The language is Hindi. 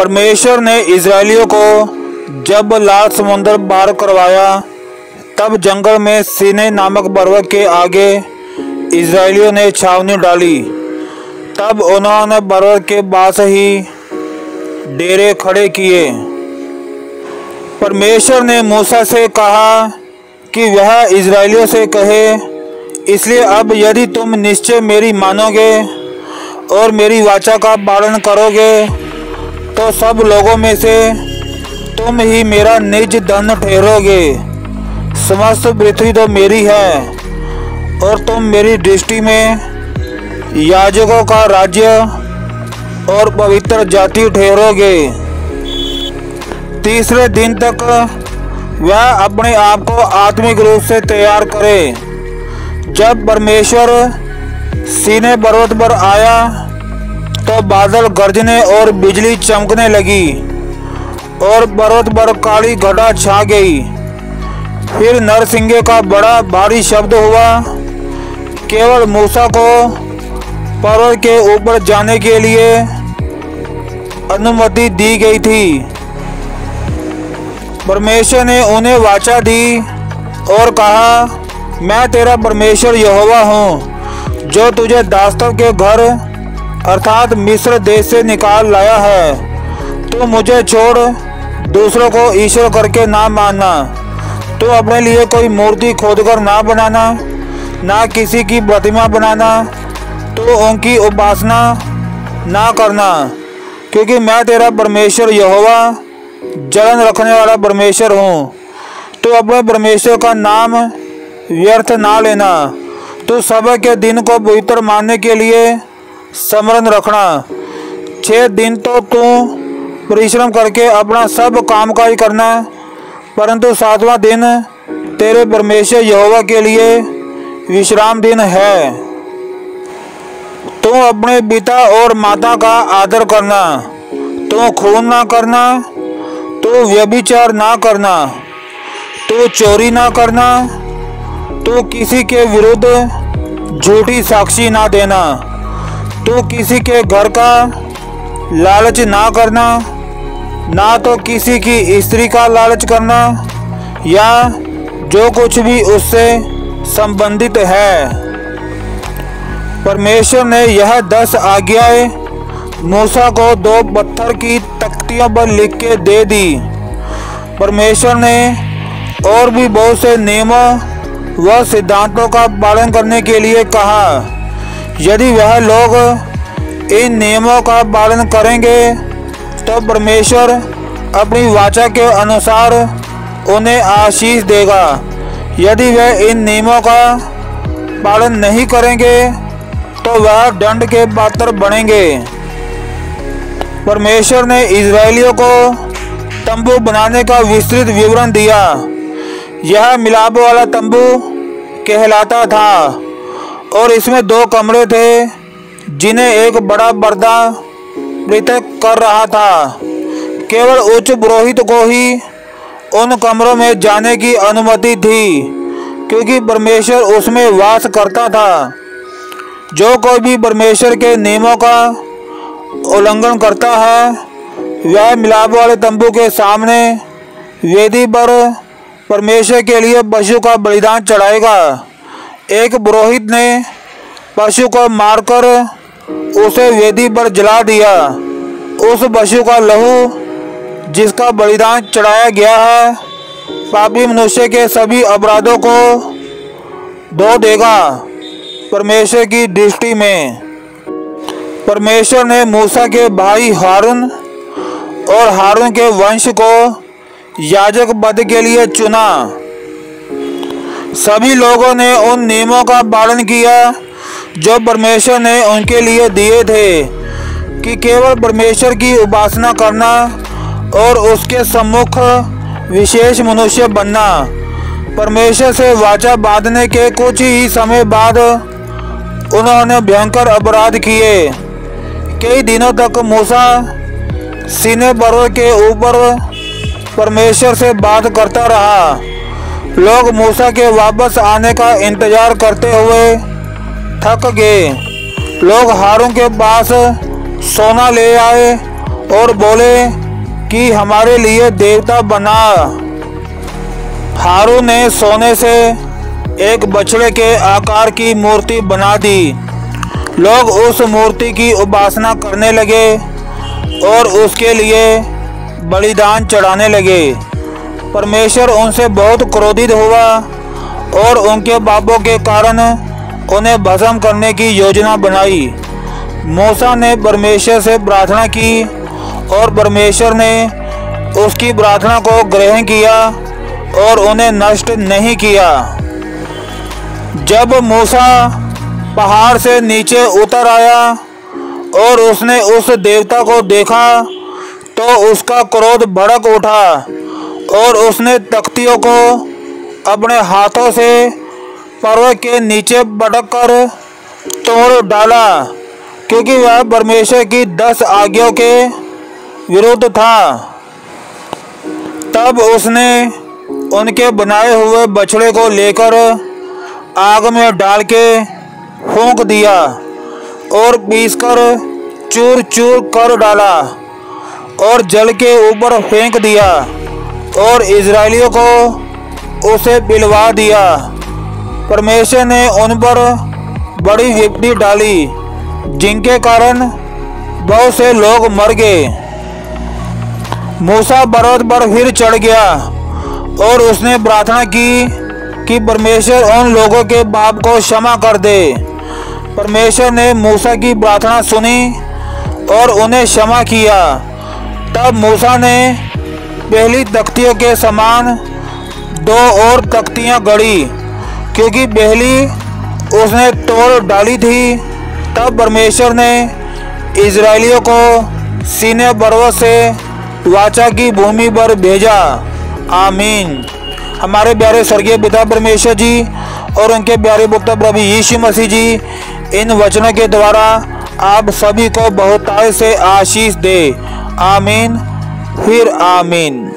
परमेश्वर ने इजरायलियों को जब लाल समुद्र पार करवाया तब जंगल में सीनै नामक पर्वत के आगे इजरायलियों ने छावनी डाली। तब उन्होंने पर्वत के पास ही डेरे खड़े किए। परमेश्वर ने मूसा से कहा कि वह इजरायलियों से कहे, इसलिए अब यदि तुम निश्चय मेरी मानोगे और मेरी वाचा का पालन करोगे तो सब लोगों में से तुम ही मेरा निज धन ठहरोगे। समस्त पृथ्वी तो मेरी है और तुम मेरी दृष्टि में याजकों का राज्य और पवित्र जाति ठहरोगे। तीसरे दिन तक वह अपने आप को आत्मिक रूप से तैयार करे। जब परमेश्वर सीनै पर्वत पर आया तो बादल गरजने और बिजली चमकने लगी और पर्वत पर काली घटा छा गई। फिर नरसिंगे का बड़ा भारी शब्द हुआ। केवल मूसा को पर्वत के ऊपर जाने के लिए अनुमति दी गई थी। परमेश्वर ने उन्हें वाचा दी और कहा, मैं तेरा परमेश्वर यहोवा हूँ जो तुझे दासत्व के घर अर्थात मिस्र देश से निकाल लाया है। तू मुझे छोड़ दूसरों को ईश्वर करके ना मानना। तू अपने लिए कोई मूर्ति खोदकर ना बनाना, ना किसी की प्रतिमा बनाना। तू उनकी उपासना ना करना, क्योंकि मैं तेरा परमेश्वर यहोवा जलन रखने वाला परमेश्वर हूँ। तू अपने परमेश्वर का नाम व्यर्थ ना लेना। तू सब्त के दिन को पवित्र मानने के लिए स्मरण रखना। 6 दिन तो तू परिश्रम करके अपना सब कामकाज करना, परंतु 7वां दिन तेरे परमेश्वर यहोवा के लिए विश्राम दिन है। तू अपने पिता और माता का आदर करना। तू खून ना करना। तू व्यभिचार ना करना। तू चोरी ना करना। तू किसी के विरुद्ध झूठी साक्षी ना देना। तू किसी के घर का लालच ना करना, ना तो किसी की स्त्री का लालच करना या जो कुछ भी उससे संबंधित है। परमेश्वर ने यह 10 आज्ञाएं मूसा को 2 पत्थर की तख्तियों पर लिख के दे दी। परमेश्वर ने और भी बहुत से नियमों व सिद्धांतों का पालन करने के लिए कहा। यदि वह लोग इन नियमों का पालन करेंगे तो परमेश्वर अपनी वाचा के अनुसार उन्हें आशीष देगा। यदि वे इन नियमों का पालन नहीं करेंगे तो वह दंड के पात्र बनेंगे। परमेश्वर ने इजरायलियों को तंबू बनाने का विस्तृत विवरण दिया। यह मिलाप वाला तंबू कहलाता था और इसमें 2 कमरे थे जिन्हें एक बड़ा पर्दा पृथक कर रहा था। केवल उच्च पुरोहित को ही उन कमरों में जाने की अनुमति थी, क्योंकि परमेश्वर उसमें वास करता था। जो कोई भी परमेश्वर के नियमों का उल्लंघन करता है वह मिलाप वाले तंबू के सामने वेदी पर परमेश्वर के लिए पशु का बलिदान चढ़ाएगा। एक पुरोहित ने पशु को मारकर उसे वेदी पर जला दिया। उस पशु का लहू जिसका बलिदान चढ़ाया गया है पापी मनुष्य के सभी अपराधों को धो देगा परमेश्वर की दृष्टि में। परमेश्वर ने मूसा के भाई हारून और हारून के वंश को याजक पद के लिए चुना। सभी लोगों ने उन नियमों का पालन किया जो परमेश्वर ने उनके लिए दिए थे कि केवल परमेश्वर की उपासना करना और उसके सम्मुख विशेष मनुष्य बनना। परमेश्वर से वाचा बांधने के कुछ ही समय बाद उन्होंने भयंकर अपराध किए। कई दिनों तक मूसा सीनै पर्वत के ऊपर परमेश्वर से बात करता रहा। लोग मूसा के वापस आने का इंतजार करते हुए थक गए। लोग हारून के पास सोना ले आए और बोले कि हमारे लिए देवता बना। हारून ने सोने से एक बछड़े के आकार की मूर्ति बना दी। लोग उस मूर्ति की उपासना करने लगे और उसके लिए बलिदान चढ़ाने लगे। परमेश्वर उनसे बहुत क्रोधित हुआ और उनके पापों के कारण उन्हें भस्म करने की योजना बनाई। मूसा ने परमेश्वर से प्रार्थना की और परमेश्वर ने उसकी प्रार्थना को ग्रहण किया और उन्हें नष्ट नहीं किया। जब मूसा पहाड़ से नीचे उतर आया और उसने उस देवता को देखा तो उसका क्रोध भड़क उठा और उसने तख्तियों को अपने हाथों से पर्वत के नीचे पटक कर तोड़ डाला, क्योंकि वह परमेश्वर की 10 आज्ञाओं के विरुद्ध था। तब उसने उनके बनाए हुए बछड़े को लेकर आग में डाल के फूंक दिया और पीसकर चूर चूर कर डाला और जल के ऊपर फेंक दिया और इजरायलियों को उसे पिलवा दिया। परमेश्वर ने उन पर बड़ी विपत्ति डाली, जिनके कारण बहुत से लोग मर गए। मूसा पर्वत पर फिर चढ़ गया और उसने प्रार्थना की कि परमेश्वर उन लोगों के पाप को क्षमा कर दे। परमेश्वर ने मूसा की प्रार्थना सुनी और उन्हें क्षमा किया। तब मूसा ने पहली तख्तियों के समान 2 और तख्तियां गढ़ी, क्योंकि पहली उसने तोड़ डाली थी। तब परमेश्वर ने इजरायलियों को सीने पर्वत से वाचा की भूमि पर भेजा। आमीन। हमारे प्यारे स्वर्गीय पिता परमेश्वर जी और उनके प्यारे पुत्र प्रभु यीशु मसीह जी, इन वचनों के द्वारा आप सभी को बहुतायत से आशीष दे। आमीन फिर आमीन।